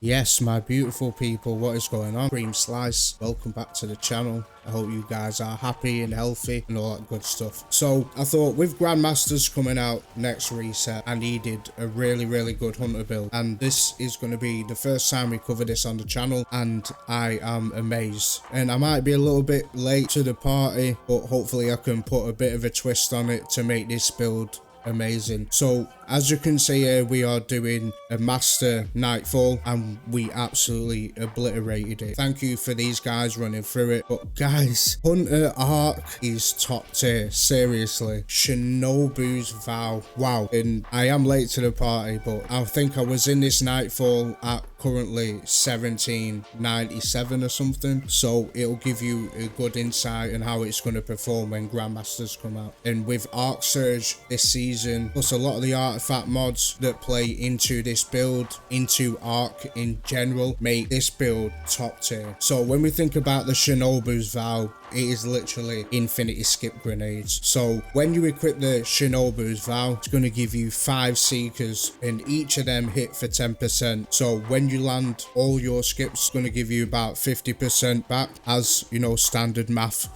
Yes, my beautiful people, what is going on? Creamslice, welcome back to the channel. I hope you guys are happy and healthy and all that good stuff. So I thought with grandmasters coming out next reset, I needed a really good hunter build, and this is going to be the first time we cover this on the channel, and I am amazed. And I might be a little bit late to the party, but hopefully I can put a bit of a twist on it to make this build amazing. So as you can see here, we are doing a master Nightfall, and we absolutely obliterated it. Thank you for these guys running through it. But guys, hunter arc is top tier, seriously. Shinobu's vow, wow. And I am late to the party, but I think I was in this Nightfall at currently 1797 or something, so it'll give you a good insight on how it's going to perform when grandmasters come out. And with arc surge this season, plus a lot of the artifact mods that play into this build, into arc in general, make this build top tier. So when we think about the Shinobu's vow, it is literally infinity skip grenades. So when you equip the Shinobu's vow, it's going to give you 5 seekers, and each of them hit for 10%. So when you land all your skips, it's going to give you about 50% back, as you know, standard math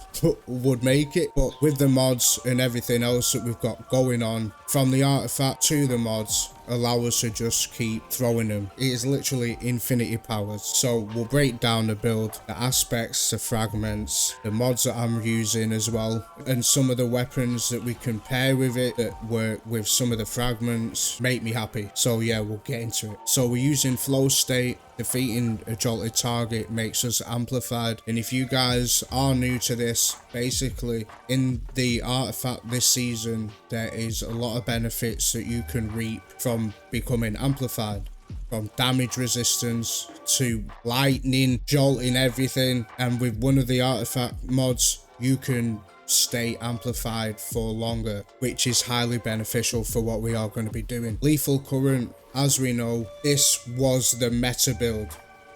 would make it. But with the mods and everything else that we've got going on, from the artifact to the mods, allow us to just keep throwing them. It is literally infinity powers. So we'll break down the build, the aspects, the fragments, the mods that I'm using as well, and some of the weapons that we can pair with it that work with some of the fragments make me happy. So yeah, we'll get into it. So we're using flow state. Defeating a jolted target makes us amplified. And if you guys are new to this, basically in the artifact this season, there is a lot of benefits that you can reap from becoming amplified, from damage resistance to lightning, jolting everything. And with one of the artifact mods, you can stay amplified for longer, which is highly beneficial for what we are going to be doing. Lethal current, as we know, this was the meta build.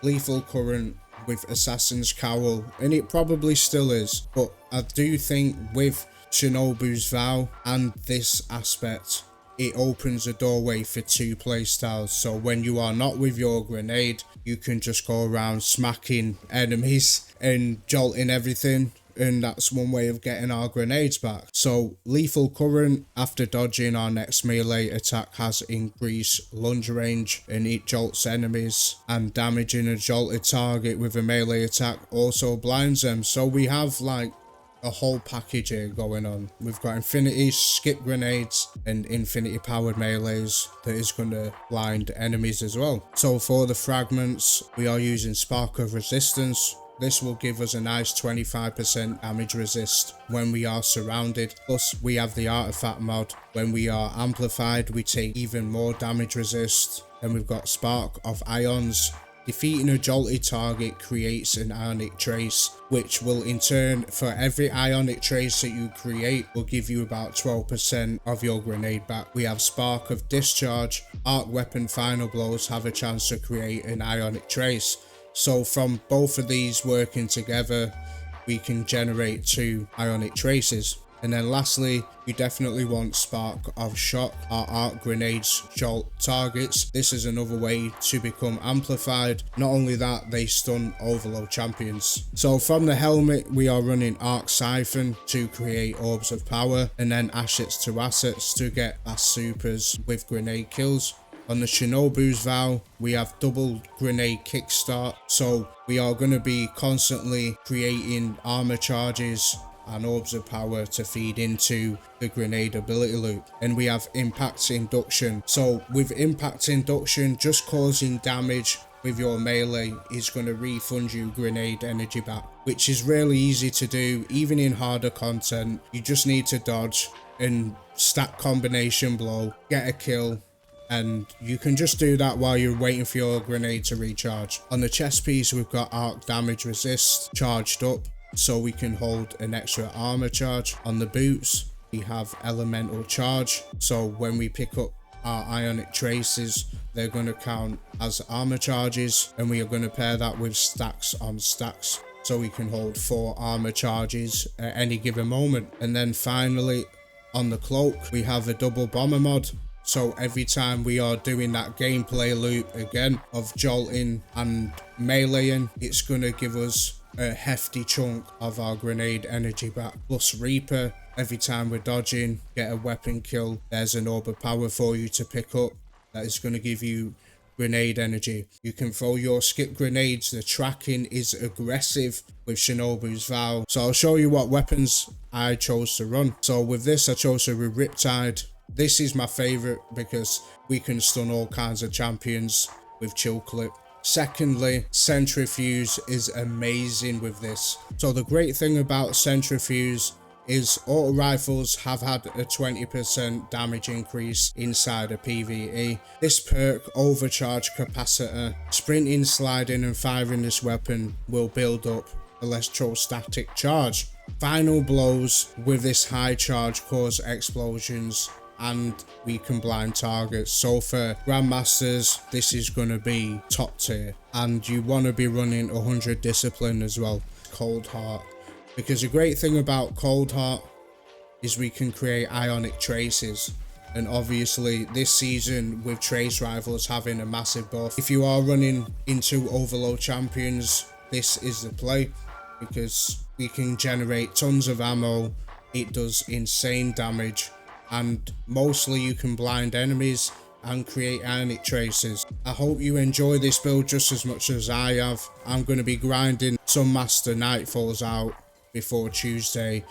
Lethal current with Assassin's Cowl, and it probably still is, but I do think with Shinobu's vow and this aspect, it opens a doorway for 2 playstyles. So when you are not with your grenade, you can just go around smacking enemies and jolting everything, and that's one way of getting our grenades back. So lethal current, after dodging our next melee attack, has increased lunge range, and it jolts enemies, and damaging a jolted target with a melee attack also blinds them. So we have like a whole package here going on. We've got infinity skip grenades and infinity powered melees that is going to blind enemies as well. So for the fragments, we are using spark of resistance. This will give us a nice 25% damage resist when we are surrounded. Plus we have the artifact mod. When we are amplified, we take even more damage resist. And we've got spark of ions. Defeating a jolted target creates an ionic trace, which will in turn, for every ionic trace that you create, will give you about 12% of your grenade back. We have spark of discharge. Arc weapon final blows have a chance to create an ionic trace. So from both of these working together, we can generate 2 ionic traces. And then lastly, you definitely want spark of shock. Our arc grenades jolt targets. This is another way to become amplified. Not only that, they stun overload champions. So from the helmet, we are running arc siphon to create orbs of power, and then assets to get fast supers with grenade kills. On the Shinobu's vow, we have double grenade kickstart, so we are going to be constantly creating armor charges and orbs of power to feed into the grenade ability loop. And we have impact induction. So with impact induction, just causing damage with your melee is going to refund you grenade energy back, which is really easy to do. Even in harder content, you just need to dodge and stack combination blow, get a kill, and you can just do that while you're waiting for your grenade to recharge. On the chest piece, we've got arc damage resist charged up, so we can hold an extra armor charge. On the boots, we have elemental charge, so when we pick up our ionic traces, they're going to count as armor charges, and we are going to pair that with stacks on stacks, so we can hold 4 armor charges at any given moment. And then finally, on the cloak, we have a double bomber mod. So every time we are doing that gameplay loop again of jolting and meleeing, it's going to give us a hefty chunk of our grenade energy back. Plus Reaper, every time we're dodging, get a weapon kill, there's an orb of power for you to pick up that is going to give you grenade energy. You can throw your skip grenades. The tracking is aggressive with Shinobu's Vow. So I'll show you what weapons I chose to run. So with this, I chose to be Riptide. This is my favorite because we can stun all kinds of champions with chill clip. Secondly, Centrifuge is amazing with this. So the great thing about Centrifuge is auto rifles have had a 20% damage increase inside a PvE. This perk, Overcharge Capacitor, sprinting, sliding and firing this weapon will build up electrostatic charge. Final blows with this high charge cause explosions and we can blind targets. So for grandmasters, this is going to be top tier, and you want to be running 100 discipline as well. Colheart, because the great thing about colheart is we can create ionic traces, and obviously this season with trace rifles having a massive buff, if you are running into overload champions, this is the play because we can generate tons of ammo. It does insane damage, and mostly you can blind enemies and create ionic traces. I hope you enjoy this build just as much as I have. I'm going to be grinding some master Nightfalls out before Tuesday,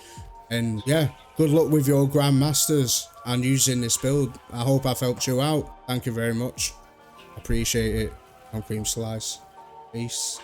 and yeah, good luck with your grandmasters and using this build. I hope I've helped you out. Thank you very much. Appreciate it. I'm creamslice. Peace.